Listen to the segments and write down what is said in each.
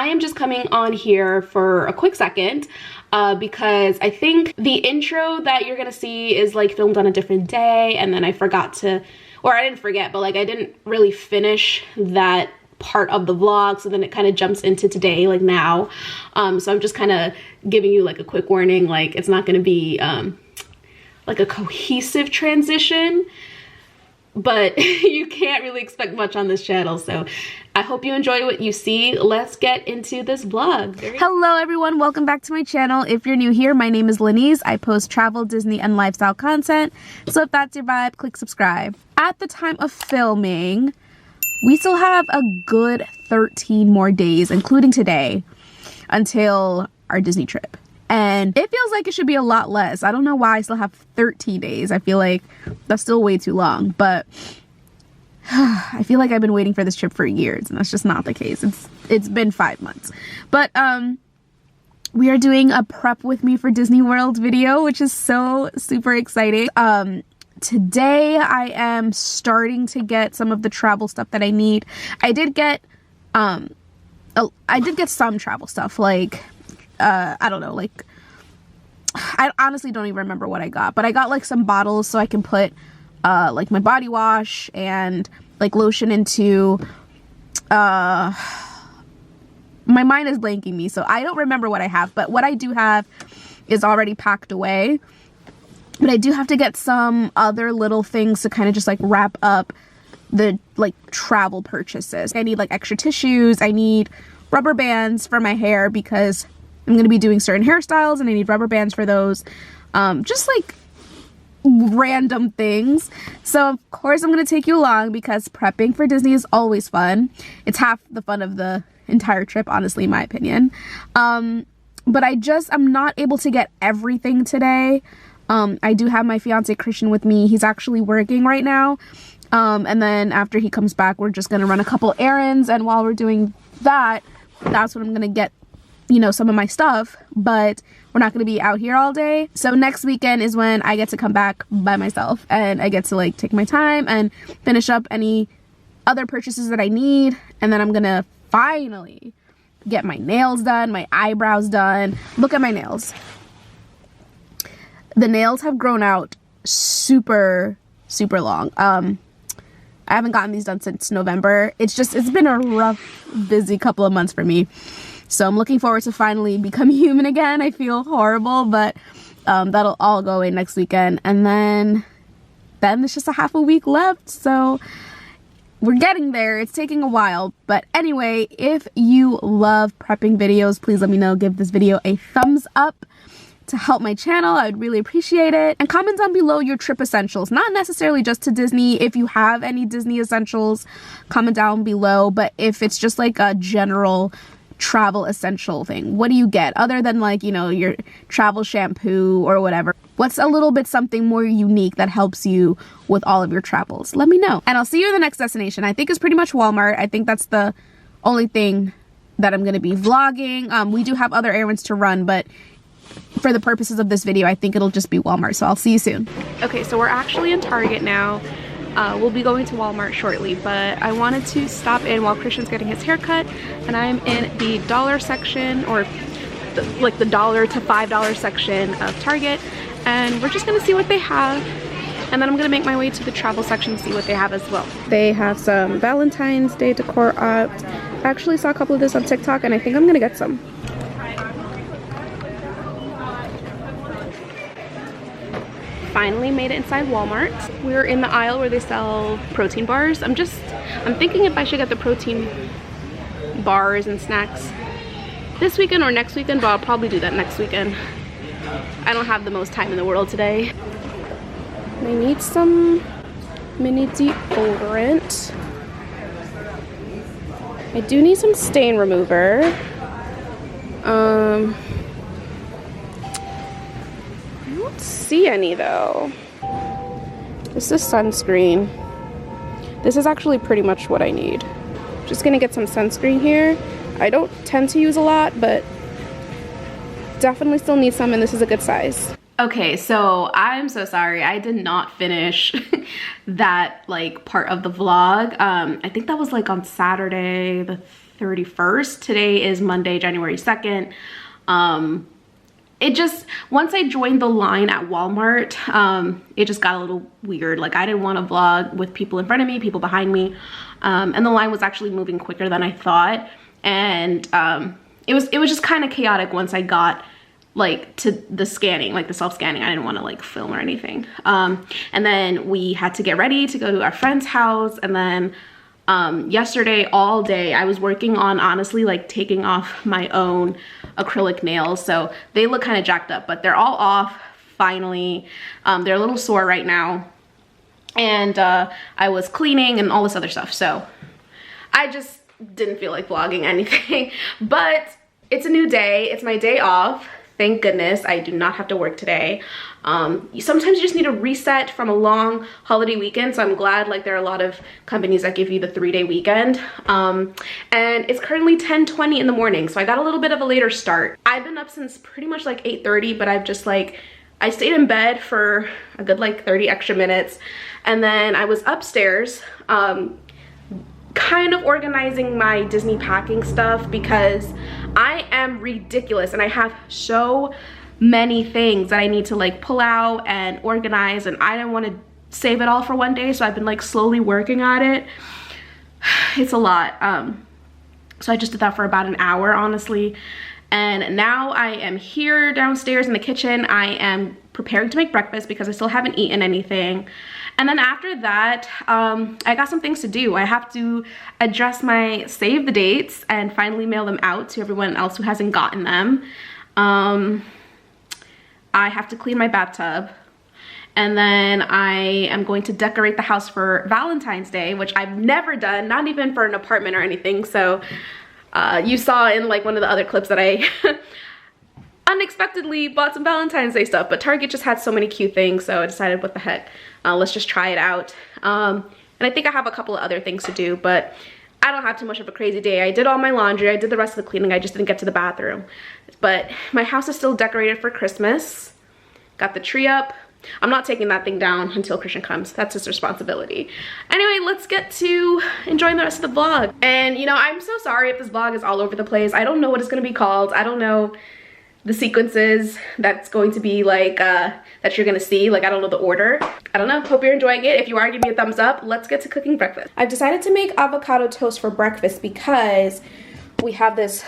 I am just coming on here for a quick second because I think the intro that you're gonna see is like filmed on a different day, and then I forgot to, or I didn't forget, but like I didn't really finish that part of the vlog, so then it kind of jumps into today, like now. So I'm just kind of giving you like a quick warning, like it's not gonna be like a cohesive transition, but you can't really expect much on this channel. So I hope you enjoy what you see. Let's get into this vlog. Hello everyone, welcome back to my channel. If you're new here, my name is Linese. I post travel, Disney, and lifestyle content. So if that's your vibe, click subscribe. At the time of filming, we still have a good 13 more days, including today, until our Disney trip. And it feels like it should be a lot less. I don't know why I still have 13 days. I feel like that's still way too long, but I feel like I've been waiting for this trip for years, and that's just not the case. It's been 5 months. But we are doing a prep with me for Disney World video, which is so super exciting. Today I am starting to get some of the travel stuff that I need. I did get some travel stuff, like I don't know, like I honestly don't even remember what I got, but I got like some bottles so I can put like my body wash and like lotion into my mind is blanking me, so I don't remember what I have, but what I do have is already packed away. But I do have to get some other little things to kind of just like wrap up the like travel purchases. I need like extra tissues. I need rubber bands for my hair because I'm going to be doing certain hairstyles and I need rubber bands for those. Just like random things. So of course I'm going to take you along because prepping for Disney is always fun. It's half the fun of the entire trip, honestly, in my opinion. But I'm not able to get everything today. I do have my fiance Christian with me. He's actually working right now. And then after he comes back, we're just going to run a couple errands. And while we're doing that, that's when I'm going to get, you know, some of my stuff. But we're not going to be out here all day. So next weekend is when I get to come back by myself. And I get to like take my time and finish up any other purchases that I need. And then I'm going to finally get my nails done, my eyebrows done. Look at my nails. The nails have grown out super long. I haven't gotten these done since November. It's been a rough, busy couple of months for me. So I'm looking forward to finally becoming human again. I feel horrible, but that'll all go away next weekend. And then there's just a half a week left. So we're getting there. It's taking a while. But anyway, if you love prepping videos, please let me know. Give this video a thumbs up to help my channel. I would really appreciate it. And comment down below your trip essentials, not necessarily just to Disney. If you have any Disney essentials, comment down below. But if it's just like a general travel essential thing, what do you get other than like, you know, your travel shampoo or whatever? What's a little bit something more unique that helps you with all of your travels? Let me know. And I'll see you in the next destination. I think it's pretty much Walmart. I think that's the only thing that I'm going to be vlogging. We do have other errands to run, but for the purposes of this video, I think it'll just be Walmart. So I'll see you soon. Okay, so we're actually in Target now. We'll be going to Walmart shortly, but I wanted to stop in while Christian's getting his haircut, and I'm in the dollar section, or like the $1 to $5 section of Target, and we're just gonna see what they have, and then I'm gonna make my way to the travel section to see what they have as well. They have some Valentine's Day decor up. I actually saw a couple of this on TikTok, and I think I'm gonna get some. Finally made it inside Walmart. We're in the aisle where they sell protein bars. I'm thinking if I should get the protein bars and snacks this weekend or next weekend, but I'll probably do that next weekend. I don't have the most time in the world today. I need some mini deodorant. I do need some stain remover. I don't see any though. This is sunscreen. This is actually pretty much what I need. Just gonna get some sunscreen here. I don't tend to use a lot, but definitely still need some, and this is a good size. Okay, so I'm so sorry. I did not finish that like part of the vlog. I think that was like on Saturday the 31st. Today is Monday, January 2nd. It just, once I joined the line at Walmart, it just got a little weird. Like, I didn't want to vlog with people in front of me, people behind me, and the line was actually moving quicker than I thought. And it was just kind of chaotic once I got like to the scanning, like the self-scanning. I didn't want to like film or anything. And then we had to get ready to go to our friend's house, and then yesterday all day I was working on honestly like taking off my own acrylic nails, so they look kind of jacked up, but they're all off finally. They're a little sore right now, and I was cleaning and all this other stuff, so I just didn't feel like vlogging anything. But it's a new day, it's my day off. Thank goodness I do not have to work today. Sometimes you just need a reset from a long holiday weekend, so I'm glad like there are a lot of companies that give you the 3-day weekend. And it's currently 10:20 in the morning, so I got a little bit of a later start. I've been up since pretty much like 8:30, but I've just like, I stayed in bed for a good like 30 extra minutes, and then I was upstairs kind of organizing my Disney packing stuff because I am ridiculous and I have so many things that I need to like pull out and organize, and I didn't want to save it all for one day, so I've been like slowly working at it. It's a lot. So I just did that for about an hour, honestly, and now I am here downstairs in the kitchen. I am preparing to make breakfast because I still haven't eaten anything. And then after that, I got some things to do. I have to address my save the dates and finally mail them out to everyone else who hasn't gotten them. I have to clean my bathtub. And then I am going to decorate the house for Valentine's Day, which I've never done, not even for an apartment or anything. So you saw in like one of the other clips that I unexpectedly bought some Valentine's Day stuff, but Target just had so many cute things, so I decided, what the heck, let's just try it out. And I think I have a couple of other things to do, but I don't have too much of a crazy day. I did all my laundry, I did the rest of the cleaning, I just didn't get to the bathroom. But my house is still decorated for Christmas. Got the tree up. I'm not taking that thing down until Christian comes. That's his responsibility. Anyway, let's get to enjoying the rest of the vlog. And you know, I'm so sorry if this vlog is all over the place. I don't know what it's gonna be called. I don't know the sequences that's going to be like that you're gonna see. Like, I don't know the order. I don't know. Hope you're enjoying it. If you are, give me a thumbs up. Let's get to cooking breakfast. I've decided to make avocado toast for breakfast because we have this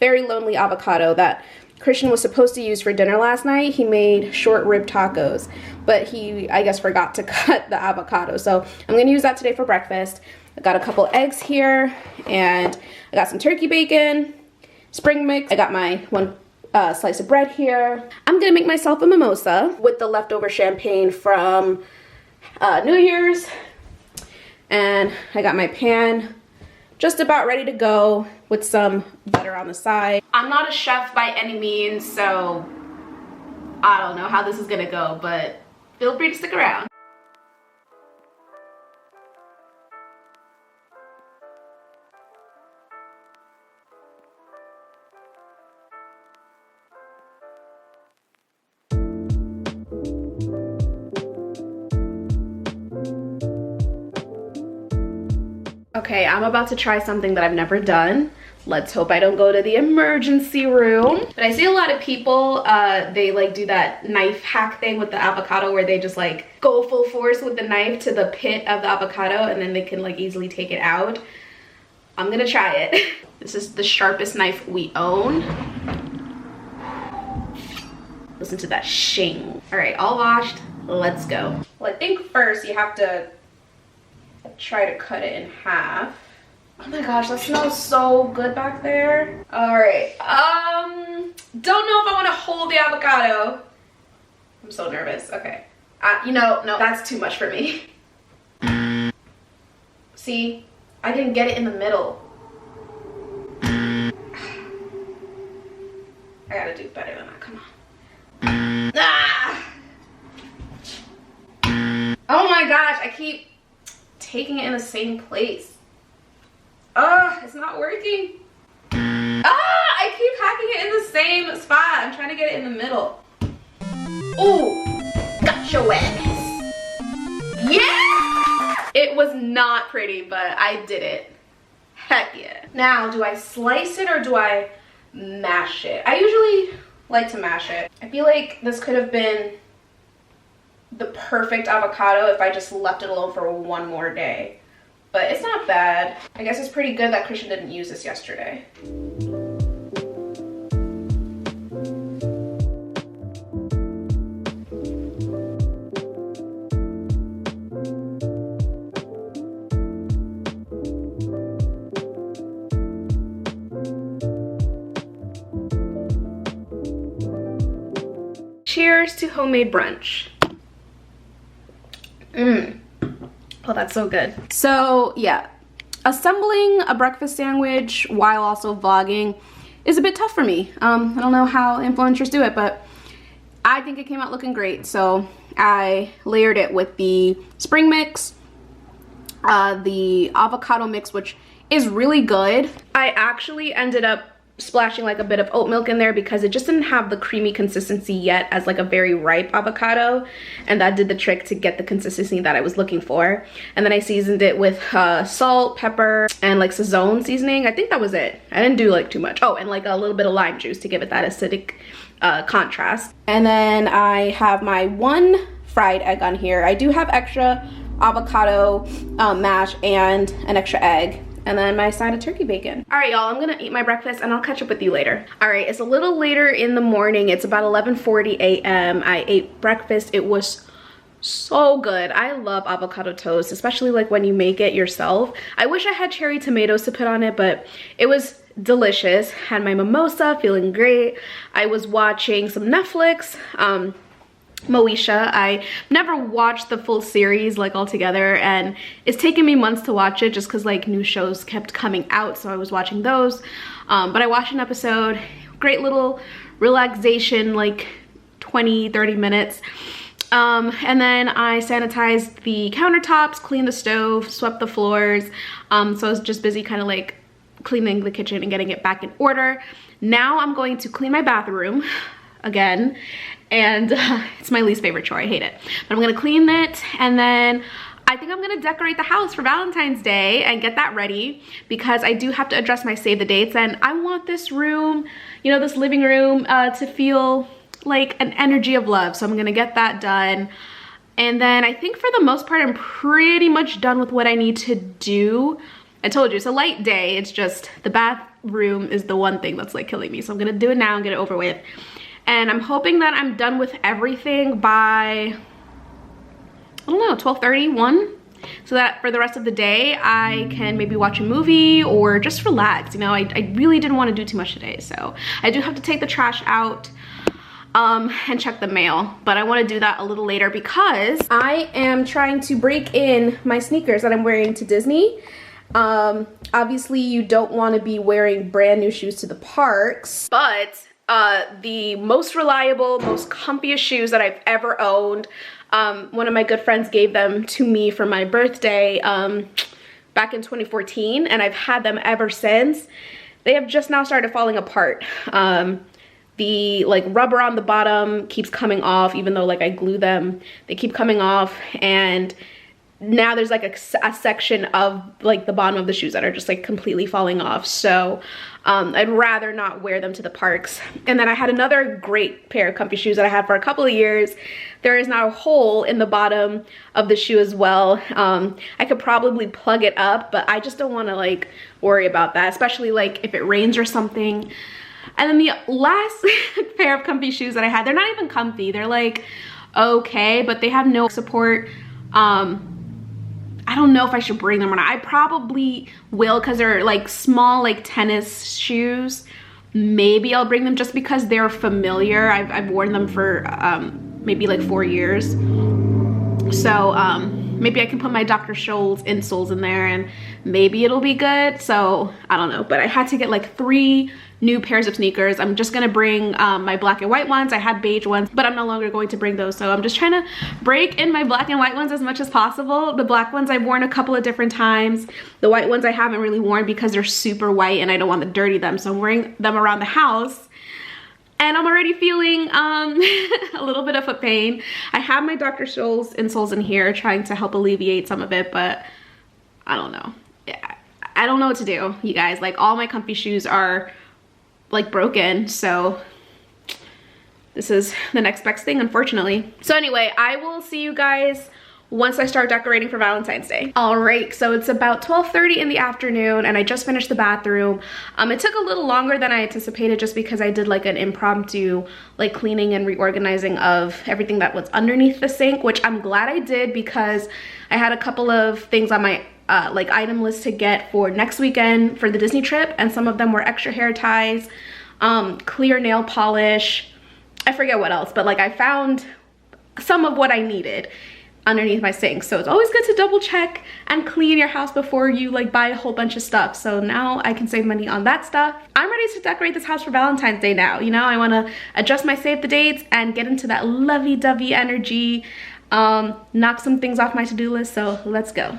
very lonely avocado that Christian was supposed to use for dinner last night. He made short rib tacos, but he, I guess, forgot to cut the avocado, so I'm gonna use that today for breakfast. I got a couple eggs here, and I got some turkey bacon, spring mix. I got my one slice of bread here. I'm gonna make myself a mimosa with the leftover champagne from New Year's, and I got my pan just about ready to go with some butter on the side. I'm not a chef by any means, so I don't know how this is gonna go, but feel free to stick around. Okay, I'm about to try something that I've never done. Let's hope I don't go to the emergency room. But I see a lot of people, they like do that knife hack thing with the avocado where they just like go full force with the knife to the pit of the avocado and then they can like easily take it out. I'm gonna try it. This is the sharpest knife we own. Listen to that shing. All right, all washed, let's go. Well, I think first you have to try to cut it in half. Oh my gosh, that smells so good back there. All right, don't know if I want to hold the avocado. I'm so nervous. Okay, you know, no, that's too much for me. See, I didn't get it in the middle. I gotta do better than that, come on. Ah! Oh my gosh, I keep taking it in the same place. It's not working. I keep hacking it in the same spot. I'm trying to get it in the middle. Oh, got your ass. Yeah! It was not pretty, but I did it. Heck yeah. Now, do I slice it or do I mash it? I usually like to mash it. I feel like this could have been the perfect avocado if I just left it alone for one more day. But it's not bad. I guess it's pretty good that Christian didn't use this yesterday. Cheers to homemade brunch. Oh, that's so good. So yeah, assembling a breakfast sandwich while also vlogging is a bit tough for me. I don't know how influencers do it, but I think it came out looking great. So I layered it with the spring mix, the avocado mix, which is really good. I actually ended up splashing like a bit of oat milk in there because it just didn't have the creamy consistency yet as like a very ripe avocado, and that did the trick to get the consistency that I was looking for. And then I seasoned it with salt, pepper, and like Sazón seasoning. I think that was it. I didn't do like too much. Oh, and like a little bit of lime juice to give it that acidic contrast. And then I have my one fried egg on here. I do have extra avocado mash and an extra egg. And then my side of turkey bacon. All right, y'all, I'm gonna eat my breakfast and I'll catch up with you later. All right, it's a little later in the morning. It's about 11:40 a.m. I ate breakfast. It was so good. I love avocado toast, especially like when you make it yourself. I wish I had cherry tomatoes to put on it, but it was delicious. Had my mimosa, feeling great. I was watching some Netflix. Moesha. I never watched the full series like all together, and it's taken me months to watch it just because like new shows kept coming out, so I was watching those. But I watched an episode. Great little relaxation, like 20-30 minutes. And then I sanitized the countertops, cleaned the stove, swept the floors. So I was just busy kind of like cleaning the kitchen and getting it back in order. Now I'm going to clean my bathroom again, and it's my least favorite chore. I hate it, but I'm gonna clean it, and then I think I'm gonna decorate the house for Valentine's Day and get that ready because I do have to address my save the dates, and I want this room, you know, this living room to feel like an energy of love. So I'm gonna get that done, and then I think for the most part I'm pretty much done with what I need to do. I told you, it's a light day. It's just the bathroom is the one thing that's like killing me, so I'm gonna do it now and get it over with. And I'm hoping that I'm done with everything by, I don't know, 12:30, 1, so that for the rest of the day I can maybe watch a movie or just relax. You know, I really didn't want to do too much today, so I do have to take the trash out and check the mail, but I want to do that a little later because I am trying to break in my sneakers that I'm wearing to Disney. Obviously you don't want to be wearing brand new shoes to the parks, but the most reliable, most comfiest shoes that I've ever owned. One of my good friends gave them to me for my birthday back in 2014, and I've had them ever since. They have just now started falling apart. The like rubber on the bottom keeps coming off, even though like I glue them. They keep coming off, and now there's like a section of like the bottom of the shoes that are just like completely falling off. So I'd rather not wear them to the parks. And then I had another great pair of comfy shoes that I had for a couple of years. There is now a hole in the bottom of the shoe as well. I could probably plug it up, but I just don't want to like worry about that, especially like if it rains or something. And then the last pair of comfy shoes that I had, they're not even comfy. They're like okay, but they have no support. I don't know if I should bring them or not. I probably will because they're like small, like tennis shoes. Maybe I'll bring them just because they're familiar. I've worn them for maybe like 4 years. So maybe I can put my Dr. Scholl's insoles in there and maybe it'll be good. So I don't know, but I had to get like 3 new pairs of sneakers. I'm just gonna bring my black and white ones. I had beige ones, but I'm no longer going to bring those. So I'm just trying to break in my black and white ones as much as possible. The black ones I've worn a couple of different times. The white ones I haven't really worn because they're super white and I don't want to dirty them. So I'm wearing them around the house. And I'm already feeling a little bit of foot pain. I have my Dr. Scholl's insoles in here trying to help alleviate some of it, but I don't know. Yeah, I don't know what to do, you guys. Like, all my comfy shoes are like broken, so this is the next best thing, unfortunately. So anyway, I will see you guys once I start decorating for Valentine's Day. All right, so it's about 12:30 in the afternoon and I just finished the bathroom. It took a little longer than I anticipated just because I did like an impromptu like cleaning and reorganizing of everything that was underneath the sink, which I'm glad I did because I had a couple of things on my like item list to get for next weekend for the Disney trip, and some of them were extra hair ties, clear nail polish, I forget what else, but like I found some of what I needed underneath my sink. So it's always good to double check and clean your house before you like buy a whole bunch of stuff. So now I can save money on that stuff. I'm ready to decorate this house for Valentine's Day now. You know, I want to adjust my save the dates and get into that lovey-dovey energy, knock some things off my to-do list. So let's go.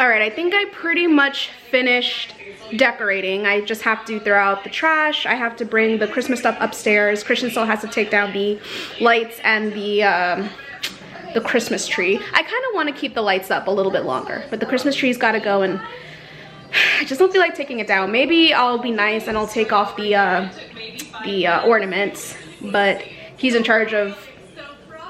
All right, I think I pretty much finished decorating. I just have to throw out the trash. I have to bring the Christmas stuff upstairs. Christian still has to take down the lights and the Christmas tree. I kind of want to keep the lights up a little bit longer, but the Christmas tree's got to go, and I just don't feel like taking it down. Maybe I'll be nice and I'll take off the ornaments, but he's in charge of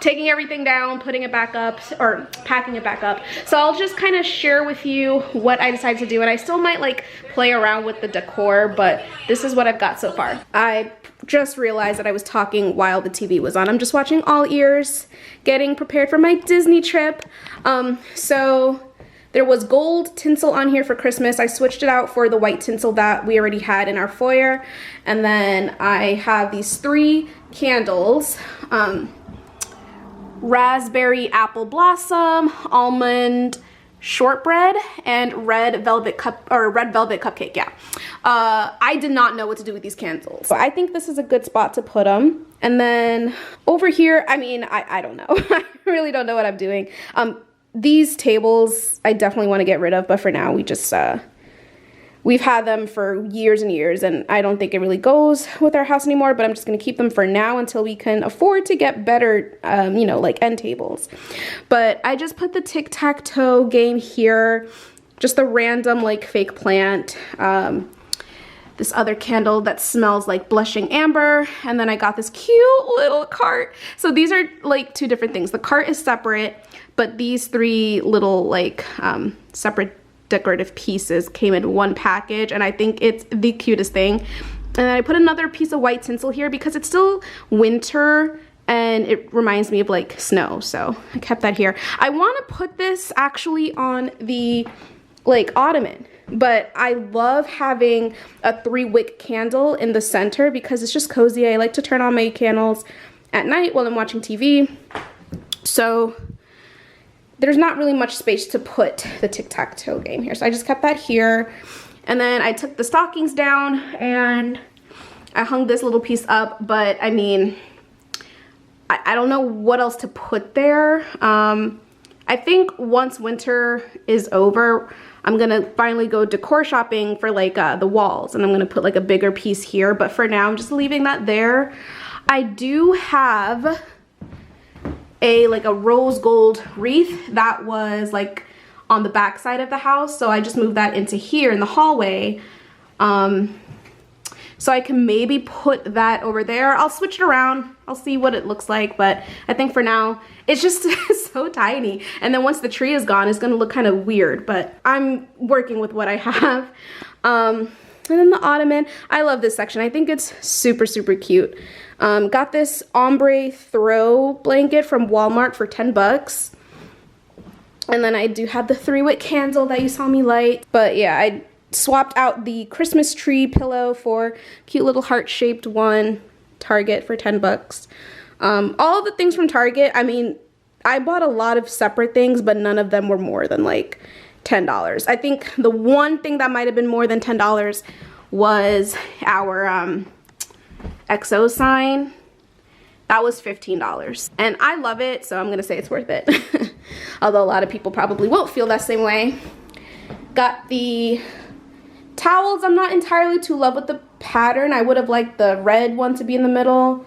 taking everything down, putting it back up, or packing it back up. So I'll just kind of share with you what I decided to do, and I still might like play around with the decor, but this is what I've got so far. I just realized that I was talking while the TV was on. I'm just watching All Ears, getting prepared for my Disney trip. So there was gold tinsel on here for Christmas. I switched it out for the white tinsel that we already had in our foyer. And then I have these 3 candles. Raspberry apple blossom, almond shortbread, and red velvet cupcake. Yeah, I did not know what to do with these candles, so I think this is a good spot to put them. And then over here, I mean, I don't know. I really don't know what I'm doing. These tables I definitely want to get rid of, but for now we just we've had them for years and years, and I don't think it really goes with our house anymore, but I'm just going to keep them for now until we can afford to get better, you know, like end tables. But I just put the tic-tac-toe game here, just a random like fake plant, this other candle that smells like blushing amber, and then I got this cute little cart. So these are like 2 different things. The cart is separate, but these 3 little like separate decorative pieces came in one package, and I think it's the cutest thing. And I put another piece of white tinsel here because it's still winter and it reminds me of like snow, so I kept that here. I want to put this actually on the like ottoman, but I love having a 3-wick candle in the center because it's just cozy. I like to turn on my candles at night while I'm watching TV, so there's not really much space to put the tic-tac-toe game here. So I just kept that here. And then I took the stockings down and I hung this little piece up, but I mean, I don't know what else to put there. I think once winter is over, I'm gonna finally go decor shopping for like the walls, and I'm gonna put like a bigger piece here, but for now I'm just leaving that there. I do have a rose gold wreath that was like on the back side of the house, so I just moved that into here in the hallway, so I can maybe put that over there. I'll switch it around, I'll see what it looks like, but I think for now it's just so tiny, and then once the tree is gone it's gonna look kind of weird, but I'm working with what I have. And then the ottoman. I love this section. I think it's super, super cute. Got this ombre throw blanket from Walmart for 10 bucks. And then I do have the 3-wick candle that you saw me light. But yeah, I swapped out the Christmas tree pillow for cute little heart-shaped one, Target for 10 bucks. All the things from Target, I mean, I bought a lot of separate things, but none of them were more than like $10. I think the one thing that might have been more than $10 was our XO sign. That was $15. And I love it, so I'm gonna say it's worth it. Although a lot of people probably won't feel that same way. Got the towels. I'm not entirely too in love with the pattern. I would have liked the red one to be in the middle,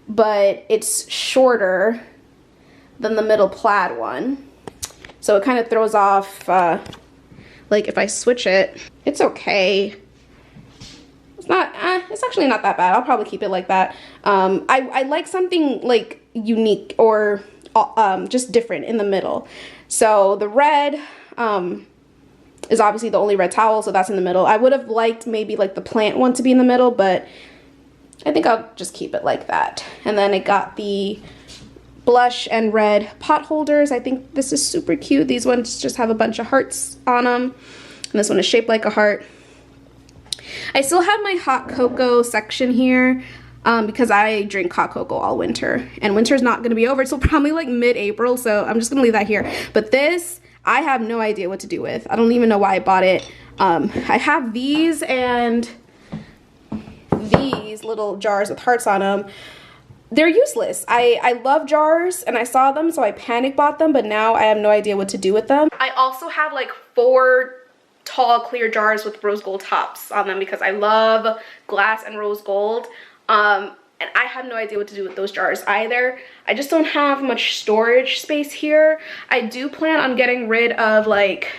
but it's shorter than the middle plaid one. So it kind of throws off, like if I switch it, it's okay. It's not, it's actually not that bad. I'll probably keep it like that. I like something like unique or just different in the middle. So the red is obviously the only red towel, so that's in the middle. I would have liked maybe like the plant one to be in the middle, but I think I'll just keep it like that. And then I got the blush and red pot holders. I think this is super cute. These ones just have a bunch of hearts on them. And this one is shaped like a heart. I still have my hot cocoa section here because I drink hot cocoa all winter. And winter's not going to be over until probably like mid-April, so I'm just going to leave that here. But this, I have no idea what to do with. I don't even know why I bought it. I have these and these little jars with hearts on them. They're useless. I love jars and I saw them, so I panic bought them, but now I have no idea what to do with them. I also have like 4 tall clear jars with rose gold tops on them because I love glass and rose gold. And I have no idea what to do with those jars either. I just don't have much storage space here. I do plan on getting rid of like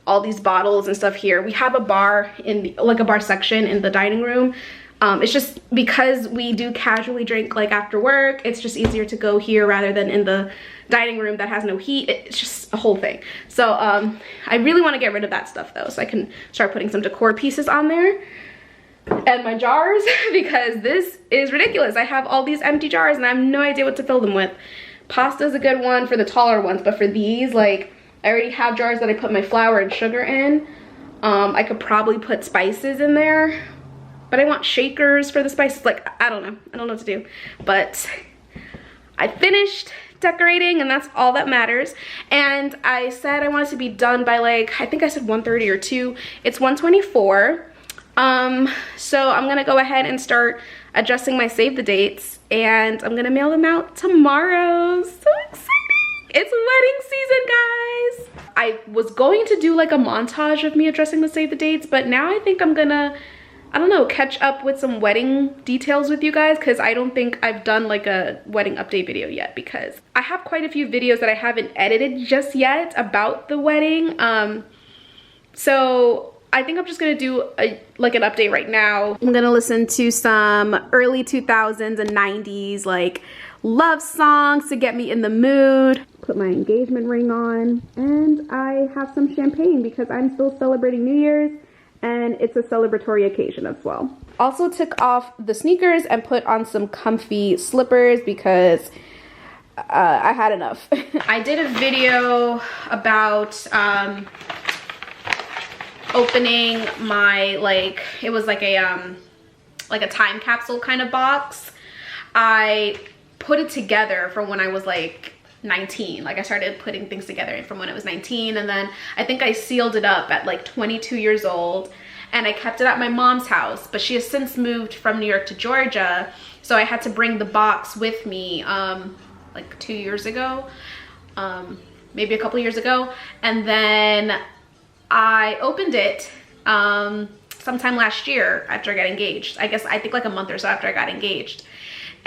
all these bottles and stuff here. We have a bar in the, like a bar section in the dining room. It's just because we do casually drink like after work, it's just easier to go here rather than in the dining room that has no heat. It's just a whole thing. So I really want to get rid of that stuff though, so I can start putting some decor pieces on there. And my jars, because this is ridiculous. I have all these empty jars and I have no idea what to fill them with. Pasta is a good one for the taller ones, but for these, like, I already have jars that I put my flour and sugar in. I could probably put spices in there, but I want shakers for the spices. Like, I don't know what to do. But I finished decorating and that's all that matters. And I said I wanted to be done by like, I think I said 1:30 or 2. It's 1:24. So I'm gonna go ahead and start adjusting my save the dates and I'm gonna mail them out tomorrow. So exciting! It's wedding season, guys! I was going to do like a montage of me addressing the save the dates, but now I think I'm gonna, I don't know, catch up with some wedding details with you guys because I don't think I've done like a wedding update video yet because I have quite a few videos that I haven't edited just yet about the wedding. So I think I'm just gonna do like an update right now. I'm gonna listen to some early 2000s and 90s like love songs to get me in the mood. Put my engagement ring on and I have some champagne because I'm still celebrating New Year's and it's a celebratory occasion as well. Also took off the sneakers and put on some comfy slippers because I had enough. I did a video about opening my, like, it was like a time capsule kind of box. I put it together from when I was like 19. Like I started putting things together from when I was 19, and then I think I sealed it up at like 22 years old and I kept it at my mom's house, but she has since moved from New York to Georgia, so I had to bring the box with me like 2 years ago, maybe a couple years ago, and then I opened it sometime last year after I got engaged. I think like a month or so after I got engaged.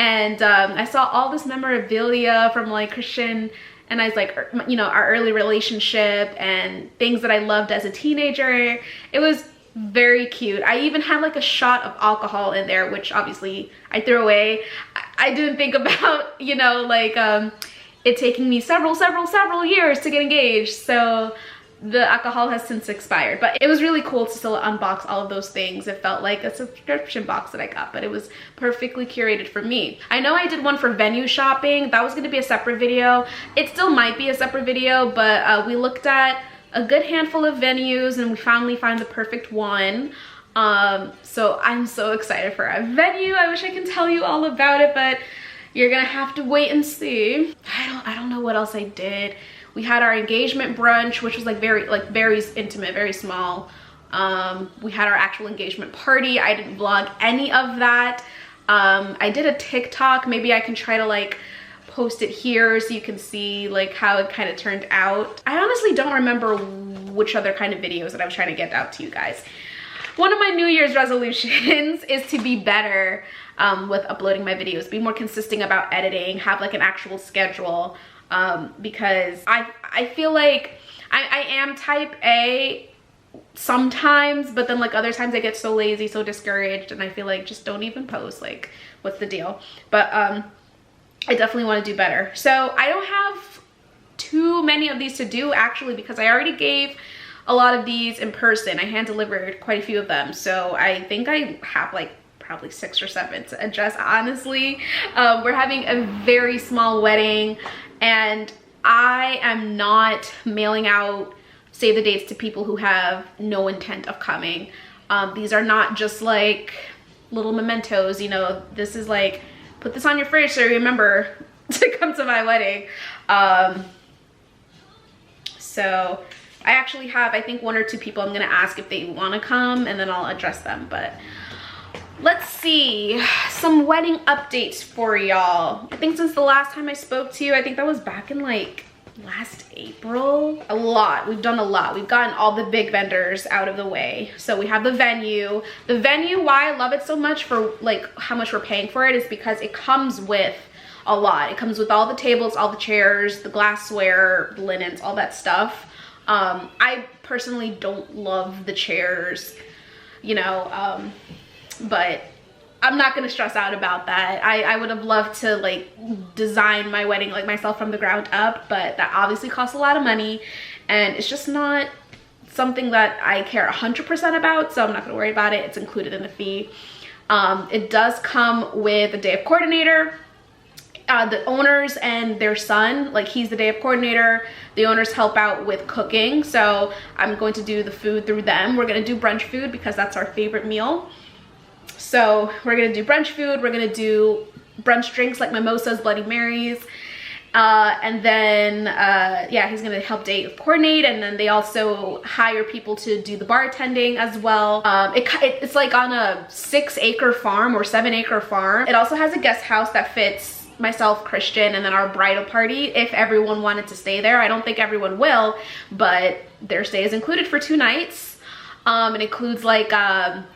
And I saw all this memorabilia from like Christian and I was like, you know, our early relationship and things that I loved as a teenager. It was very cute. I even had like a shot of alcohol in there, which obviously I threw away. I didn't think about, you know, like it taking me several years to get engaged. So the alcohol has since expired, but it was really cool to still unbox all of those things. It felt like a subscription box that I got, but it was perfectly curated for me. I know I did one for venue shopping. That was going to be a separate video. It still might be a separate video, but we looked at a good handful of venues and we finally found the perfect one. So I'm so excited for our venue. I wish I can tell you all about it, but you're gonna have to wait and see. I don't know what else I did. We had our engagement brunch, which was like very intimate, very small. We had our actual engagement party. I didn't vlog any of that. I did a TikTok. Maybe I can try to like post it here so you can see like how it kind of turned out. I honestly don't remember which other kind of videos that I was trying to get out to you guys. One of my New Year's resolutions is to be better with uploading my videos, be more consistent about editing, have like an actual schedule, because I feel like I am type A sometimes, but then like other times I get so lazy, so discouraged, and I feel like just don't even post, like what's the deal? But I definitely want to do better. So I don't have too many of these to do actually, because I already gave a lot of these in person. I hand delivered quite a few of them, so I think I have like probably 6 or 7 to address. Honestly, we're having a very small wedding and I am not mailing out save the dates to people who have no intent of coming. These are not just like little mementos, you know. This is like, put this on your fridge so you remember to come to my wedding. So I actually have, I think, 1 or 2 people I'm gonna ask if they want to come, and then I'll address them. But let's see, some wedding updates for y'all. I think since the last time I spoke to you, I think that was back in like last April. A lot, we've done a lot. We've gotten all the big vendors out of the way. So we have the venue. The venue, why I love it so much for like how much we're paying for it is because it comes with a lot. It comes with all the tables, all the chairs, the glassware, the linens, all that stuff. I personally don't love the chairs, you know, but I'm not gonna stress out about that. I would have loved to like design my wedding like myself from the ground up, but that obviously costs a lot of money and it's just not something that I care 100% about, so I'm not gonna worry about it. It's included in the fee. It does come with a day of coordinator. The owners and their son, like he's the day of coordinator. The owners help out with cooking, so I'm going to do the food through them. We're gonna do brunch food because that's our favorite meal. So we're gonna do brunch food. We're gonna do brunch drinks like mimosas, Bloody Marys. And then, yeah, he's gonna help date coordinate, and then they also hire people to do the bartending as well. It's like on a 6-acre farm or 7-acre farm. It also has a guest house that fits myself, Christian, and then our bridal party if everyone wanted to stay there. I don't think everyone will, but their stay is included for 2 nights. It includes like a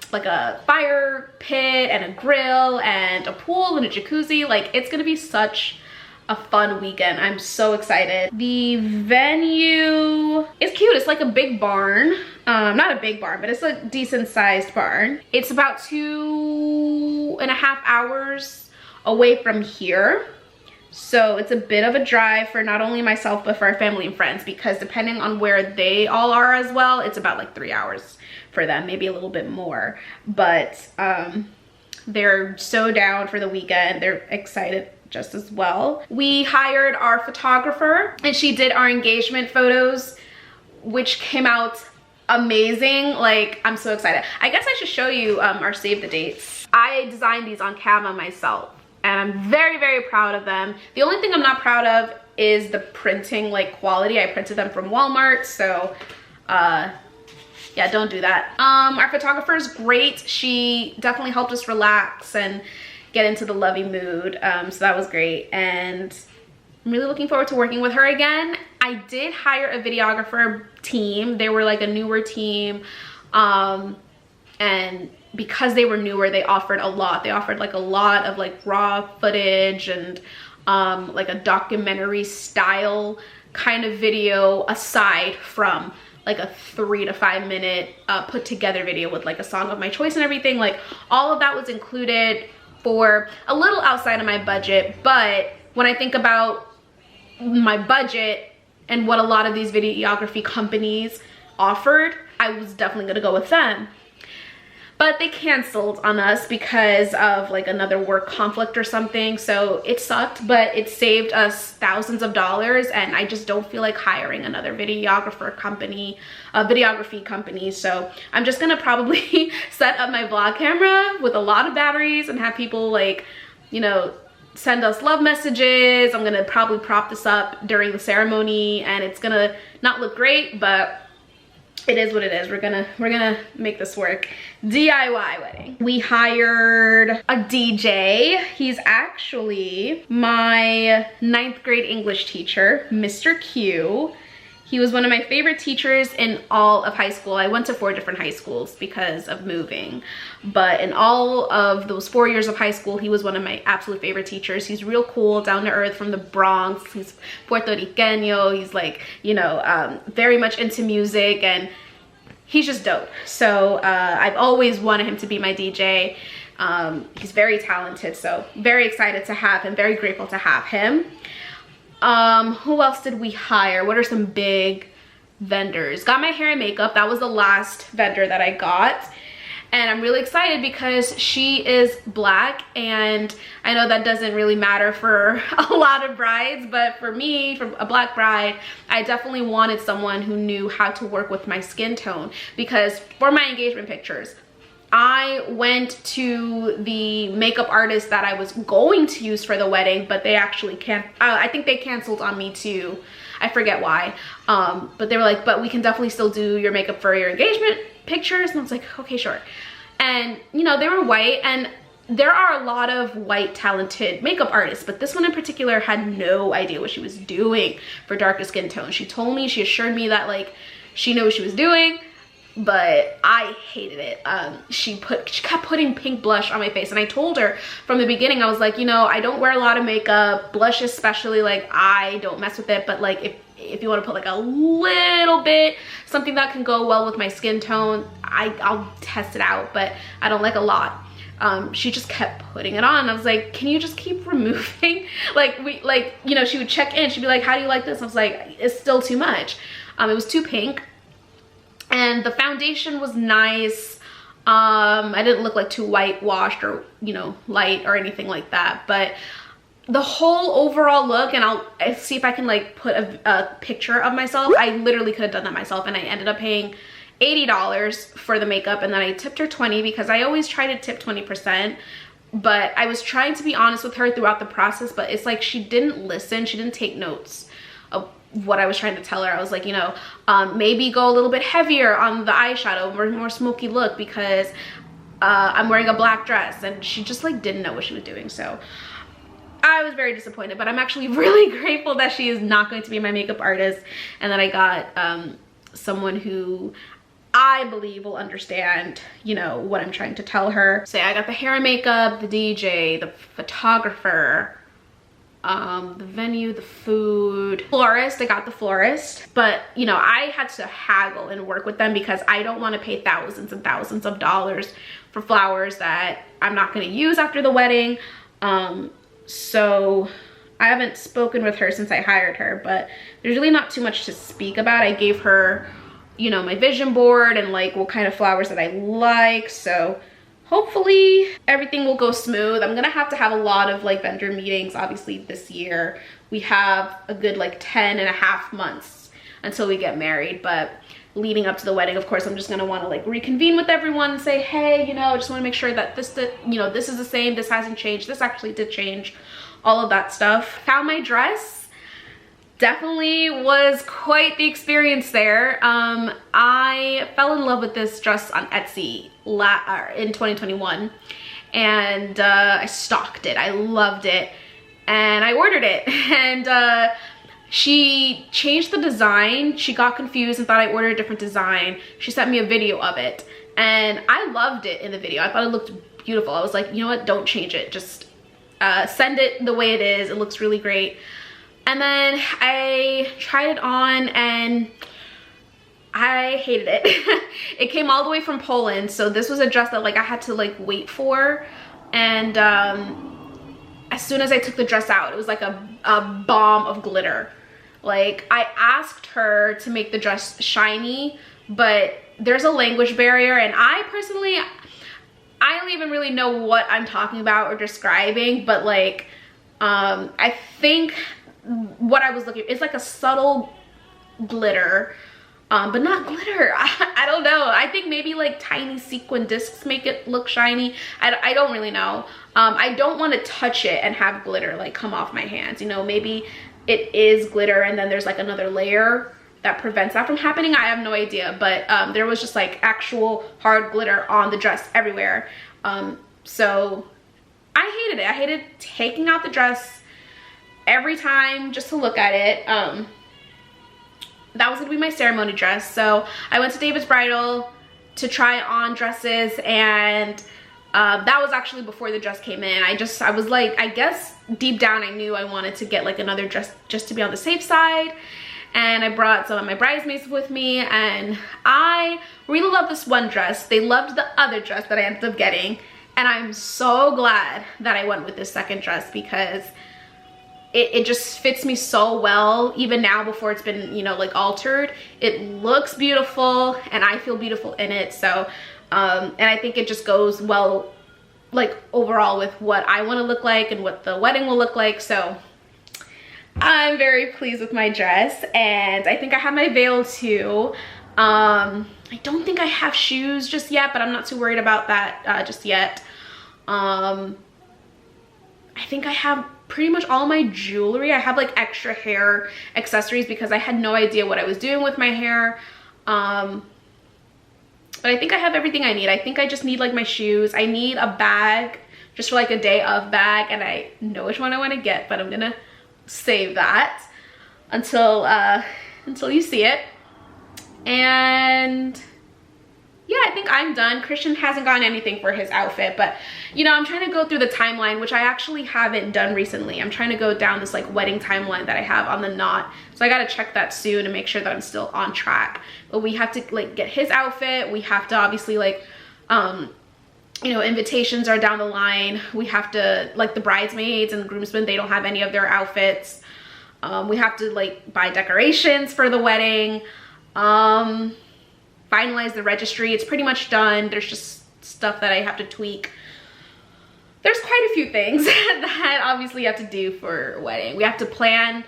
fire pit and a grill and a pool and a jacuzzi. Like, it's gonna be such a fun weekend. I'm so excited. The venue is cute. It's like a big barn. Not a big barn, but it's a decent sized barn. It's about 2.5 hours away from here, so it's a bit of a drive for not only myself but for our family and friends, because depending on where they all are as well, it's about like 3 hours for them, maybe a little bit more. But they're so down for the weekend. They're excited just as well. We hired our photographer and she did our engagement photos, which came out amazing. Like, I'm so excited. I guess I should show you our save the dates. I designed these on Canva myself and I'm very, very proud of them. The only thing I'm not proud of is the printing like quality. I printed them from Walmart, so yeah, don't do that. Our photographer is great. She definitely helped us relax and get into the lovey mood, so that was great, and I'm really looking forward to working with her again. I did hire a videographer team. They were like a newer team, and because they were newer, they offered a lot. They offered like a lot of like raw footage and like a documentary style kind of video aside from like a 3 to 5 minute put together video with like a song of my choice and everything. Like, all of that was included for a little outside of my budget, but when I think about my budget and what a lot of these videography companies offered, I was definitely gonna go with them. But they canceled on us because of like another work conflict or something. So it sucked, but it saved us thousands of dollars, and I just don't feel like hiring another videography company. So I'm just gonna probably set up my vlog camera with a lot of batteries and have people like, you know, send us love messages. I'm gonna probably prop this up during the ceremony, and it's gonna not look great, but it is what it is. We're gonna make this work. DIY wedding. We hired a DJ. He's actually my 9th grade English teacher, Mr. Q. He was one of my favorite teachers in all of high school. I went to 4 different high schools because of moving. But in all of those 4 years of high school, he was one of my absolute favorite teachers. He's real cool, down to earth, from the Bronx. He's Puerto Riqueño. He's like, you know, very much into music, and he's just dope. So I've always wanted him to be my DJ. He's very talented, so very excited to have him, very grateful to have him. Who else did we hire? What are some big vendors? Got my hair and makeup. That was the last vendor that I got. And I'm really excited because she is Black, and I know that doesn't really matter for a lot of brides, but for me, for a Black bride, I definitely wanted someone who knew how to work with my skin tone, because for my engagement pictures, I went to the makeup artist that I was going to use for the wedding, but they actually I think they canceled on me too. I forget why. But they were like, but we can definitely still do your makeup for your engagement pictures. And I was like, okay, sure. And you know, they were white, and there are a lot of white talented makeup artists, but this one in particular had no idea what she was doing for darker skin tones. She told me, she assured me that like she knew what she was doing, but I hated it. She kept putting pink blush on my face, and I told her from the beginning, I was like, you know, I don't wear a lot of makeup, blush especially, like I don't mess with it, but like if you want to put like a little bit, something that can go well with my skin tone, I'll test it out, but I don't like a lot. She just kept putting it on. I was like, can you just keep removing? like you know, she would check in, she'd be like, how do you like this? I was like, it's still too much. It was too pink. And the foundation was nice. I didn't look like too whitewashed or, you know, light or anything like that. But the whole overall look, and I'll see if I can like put a picture of myself. I literally could have done that myself, and I ended up paying $80 for the makeup, and then I tipped her 20 because I always try to tip 20%. But I was trying to be honest with her throughout the process, but it's like she didn't listen. She didn't take notes of what I was trying to tell her. I was like, you know, maybe go a little bit heavier on the eyeshadow, more smoky look, because I'm wearing a black dress. And she just like didn't know what she was doing. So I was very disappointed, but I'm actually really grateful that she is not going to be my makeup artist, and that I got someone who I believe will understand, you know, what I'm trying to tell her. So yeah, I got the hair and makeup, the DJ, the photographer, the venue, the food, florist. I got the florist, but you know, I had to haggle and work with them because I don't want to pay thousands and thousands of dollars for flowers that I'm not going to use after the wedding. So I haven't spoken with her since I hired her, but there's really not too much to speak about. I gave her, you know, my vision board and like what kind of flowers that I like. So hopefully everything will go smooth. I'm gonna have to have a lot of like vendor meetings. Obviously this year we have a good like 10.5 months until we get married, but leading up to the wedding, of course, I'm just gonna want to like reconvene with everyone and say, hey, you know, I just want to make sure that this, you know, this is the same, this hasn't changed, this actually did change, all of that stuff. Found my dress. Definitely was quite the experience there. I fell in love with this dress on Etsy in 2021, and I stalked it. I loved it, and I ordered it, and she changed the design. She got confused and thought I ordered a different design. She sent me a video of it, and I loved it in the video. I thought it looked beautiful. I was like, you know what, don't change it, just send it the way it is. It looks really great. And then I tried it on and I hated it. It came all the way from Poland, so this was a dress that like I had to like wait for, and as soon as I took the dress out, it was like a bomb of glitter. Like, I asked her to make the dress shiny, but there's a language barrier, and I personally, I don't even really know what I'm talking about or describing, but like, I think what I was looking, it's like a subtle glitter, but not glitter. I don't know. I think maybe like tiny sequin discs make it look shiny. I don't really know. I don't want to touch it and have glitter like come off my hands. You know, maybe it is glitter and then there's like another layer that prevents that from happening. I have no idea, but there was just like actual hard glitter on the dress everywhere. So I hated it. I hated taking out the dress every time just to look at it. That was gonna be my ceremony dress. So I went to David's Bridal to try on dresses, and that was actually before the dress came in. I was like, I guess deep down I knew I wanted to get like another dress just to be on the safe side. And I brought some of my bridesmaids with me, and I really love this one dress. They loved the other dress that I ended up getting, and I'm so glad that I went with this second dress because it just fits me so well. Even now, before it's been, you know, like altered, it looks beautiful and I feel beautiful in it. So and I think it just goes well like overall with what I want to look like and what the wedding will look like. So I'm very pleased with my dress, and I think I have my veil too. I don't think I have shoes just yet, but I'm not too worried about that just yet. I think I have pretty much all my jewelry. I have like extra hair accessories because I had no idea what I was doing with my hair. But I think I have everything I need. I think I just need like my shoes. I need a bag just for like a day of bag, and I know which one I want to get, but I'm gonna save that until you see it. And yeah, I think I'm done. Christian hasn't gotten anything for his outfit, but you know, I'm trying to go through the timeline, which I actually haven't done recently. I'm trying to go down this like wedding timeline that I have on the knot. So I gotta check that soon and make sure that I'm still on track. But we have to like get his outfit. We have to obviously like, you know, invitations are down the line. We have to, like the bridesmaids and the groomsmen, they don't have any of their outfits. We have to like buy decorations for the wedding. Finalize the registry. It's pretty much done. There's just stuff that I have to tweak. There's quite a few things that obviously you have to do for a wedding. We have to plan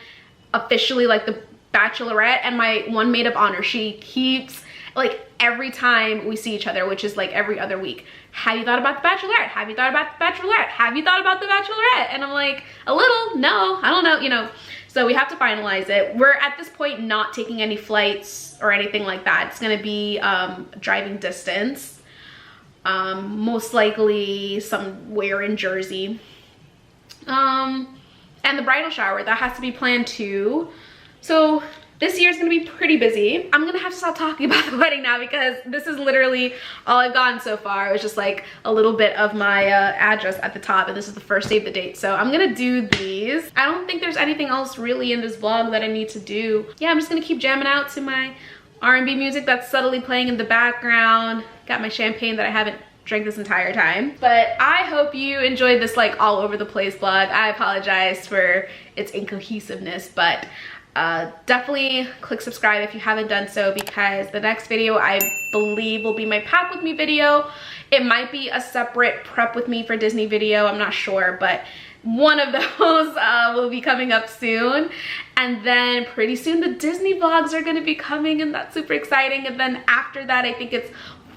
officially like the bachelorette, and my one maid of honor, she keeps like every time we see each other, which is like every other week, have you thought about the bachelorette? Have you thought about the bachelorette? Have you thought about the bachelorette? And I'm like, a little, no, I don't know, you know. So we have to finalize it. We're at this point not taking any flights or anything like that. It's gonna be driving distance. Most likely somewhere in Jersey. And the bridal shower, that has to be planned too. So this year is gonna be pretty busy. I'm gonna have to stop talking about the wedding now because this is literally all I've gotten so far. It was just like a little bit of my address at the top, and this is the first save the date. So I'm gonna do these. I don't think there's anything else really in this vlog that I need to do. Yeah, I'm just gonna keep jamming out to my R&B music that's subtly playing in the background. Got my champagne that I haven't drank this entire time. But I hope you enjoyed this like all over the place vlog. I apologize for its incohesiveness, but definitely click subscribe if you haven't done so, because the next video I believe will be my pack with me video. It might be a separate prep with me for Disney video, I'm not sure, but one of those will be coming up soon. And then pretty soon the Disney vlogs are going to be coming, and that's super exciting. And then after that, I think it's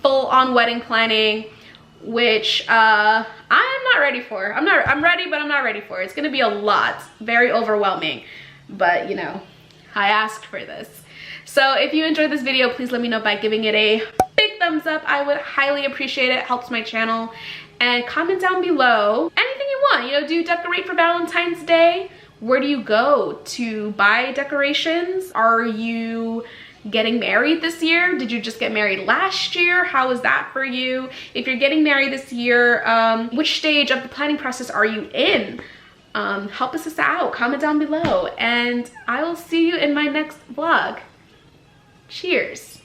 full on wedding planning, which I'm not ready for. I'm ready, but I'm not ready for. It's going to be a lot, very overwhelming. But you know, I asked for this. So if you enjoyed this video, please let me know by giving it a big thumbs up. I would highly appreciate it. It helps my channel. And comment down below anything you want. You know, do you decorate for Valentine's Day? Where do you go to buy decorations? Are you getting married this year? Did you just get married last year? How was that for you? If you're getting married this year, which stage of the planning process are you in? Help us out, comment down below, and I will see you in my next vlog. Cheers.